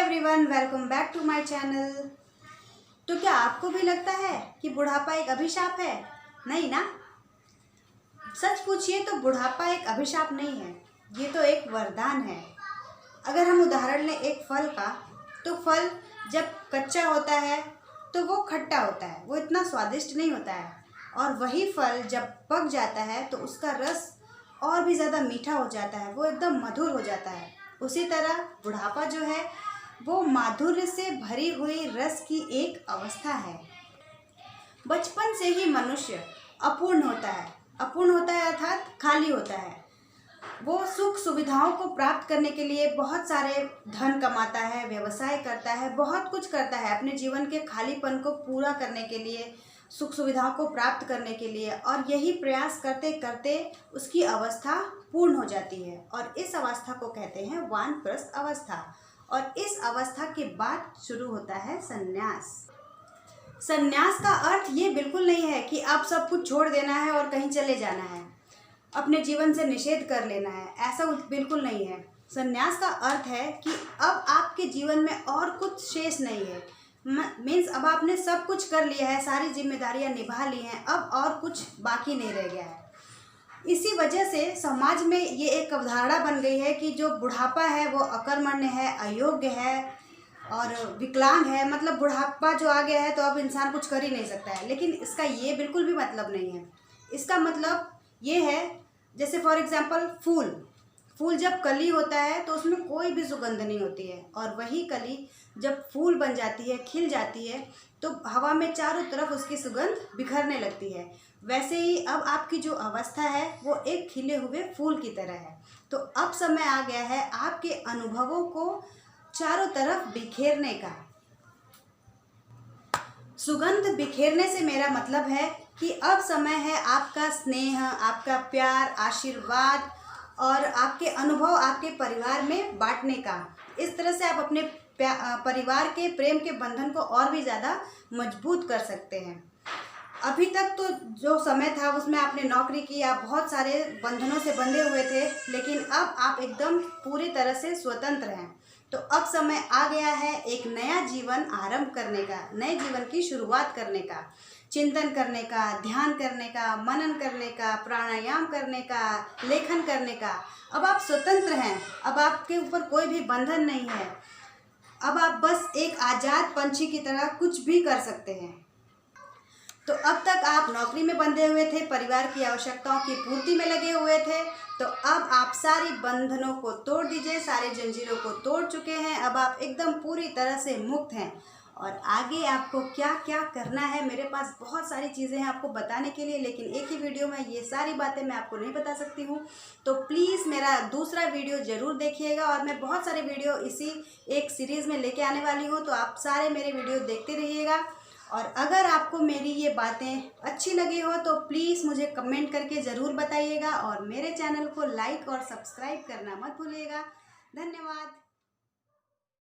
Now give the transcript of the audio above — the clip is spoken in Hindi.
Everyone, welcome back to my channel. तो क्या आपको भी लगता है कि बुढ़ापा एक अभिशाप है? नहीं ना। सच पूछिए तो बुढ़ापा एक अभिशाप नहीं है, ये तो एक वरदान है। अगर हम उदाहरण लें एक फल का, तो फल जब कच्चा होता है तो वो खट्टा होता है, वो इतना स्वादिष्ट नहीं होता है। और वही फल जब पक जाता है तो उसका रस और भी ज़्यादा मीठा हो जाता है, वो एकदम मधुर हो जाता है। उसी तरह बुढ़ापा जो है वो माधुर्य से भरी हुई रस की एक अवस्था है। बचपन से ही मनुष्य अपूर्ण होता है अर्थात खाली होता है। वो सुख सुविधाओं को प्राप्त करने के लिए बहुत सारे धन कमाता है, व्यवसाय करता है, बहुत कुछ करता है अपने जीवन के खालीपन को पूरा करने के लिए, सुख सुविधाओं को प्राप्त करने के लिए। और यही प्रयास करते करते उसकी अवस्था पूर्ण हो जाती है और इस अवस्था को कहते हैं वानप्रस्थ अवस्था। और इस अवस्था के बाद शुरू होता है संन्यास। संन्यास का अर्थ ये बिल्कुल नहीं है कि आप सब कुछ छोड़ देना है और कहीं चले जाना है, अपने जीवन से निषेध कर लेना है, ऐसा बिल्कुल नहीं है। संन्यास का अर्थ है कि अब आपके जीवन में और कुछ शेष नहीं है। मीन्स अब आपने सब कुछ कर लिया है, सारी जिम्मेदारियां निभा ली हैं, अब और कुछ बाकी नहीं रह गया है। इसी वजह से समाज में ये एक अवधारणा बन गई है कि जो बुढ़ापा है वो अकर्मण्य है, अयोग्य है और विकलांग है। मतलब बुढ़ापा जो आ गया है तो अब इंसान कुछ कर ही नहीं सकता है। लेकिन इसका ये बिल्कुल भी मतलब नहीं है। इसका मतलब ये है, जैसे फॉर एग्जांपल फूल जब कली होता है तो उसमें कोई भी सुगंध नहीं होती है, और वही कली जब फूल बन जाती है, खिल जाती है, तो हवा में चारों तरफ उसकी सुगंध बिखरने लगती है। वैसे ही अब आपकी जो अवस्था है वो एक खिले हुए फूल की तरह है। तो अब समय आ गया है आपके अनुभवों को चारों तरफ बिखेरने का। सुगंध बिखेरने से मेरा मतलब है कि अब समय है आपका स्नेह, आपका प्यार, आशीर्वाद और आपके अनुभव आपके परिवार में बांटने का। इस तरह से आप अपने परिवार के प्रेम के बंधन को और भी ज़्यादा मजबूत कर सकते हैं। अभी तक तो जो समय था उसमें आपने नौकरी की, आप बहुत सारे बंधनों से बंधे हुए थे, लेकिन अब आप एकदम पूरी तरह से स्वतंत्र हैं। तो अब समय आ गया है एक नया जीवन आरंभ करने का, नए जीवन की शुरुआत करने का, चिंतन करने का, ध्यान करने का, मनन करने का, प्राणायाम करने का, लेखन करने का। अब आप स्वतंत्र हैं, अब आपके ऊपर कोई भी बंधन नहीं है। अब आप बस एक आज़ाद पंछी की तरह कुछ भी कर सकते हैं। तो अब तक आप नौकरी में बंधे हुए थे, परिवार की आवश्यकताओं की पूर्ति में लगे हुए थे, तो अब आप सारी बंधनों को तोड़ दीजिए, सारे जंजीरों को तोड़ चुके हैं। अब आप एकदम पूरी तरह से मुक्त हैं। और आगे आपको क्या क्या करना है, मेरे पास बहुत सारी चीज़ें हैं आपको बताने के लिए, लेकिन एक ही वीडियो में ये सारी बातें मैं आपको नहीं बता सकती हूँ। तो प्लीज़ मेरा दूसरा वीडियो ज़रूर देखिएगा, और मैं बहुत सारे वीडियो इसी एक सीरीज़ में लेके आने वाली हूँ, तो आप सारे मेरे वीडियो देखते रहिएगा। और अगर आपको मेरी ये बातें अच्छी लगी हो तो प्लीज़ मुझे कमेंट करके ज़रूर बताइएगा, और मेरे चैनल को लाइक और सब्सक्राइब करना मत भूलिएगा। धन्यवाद।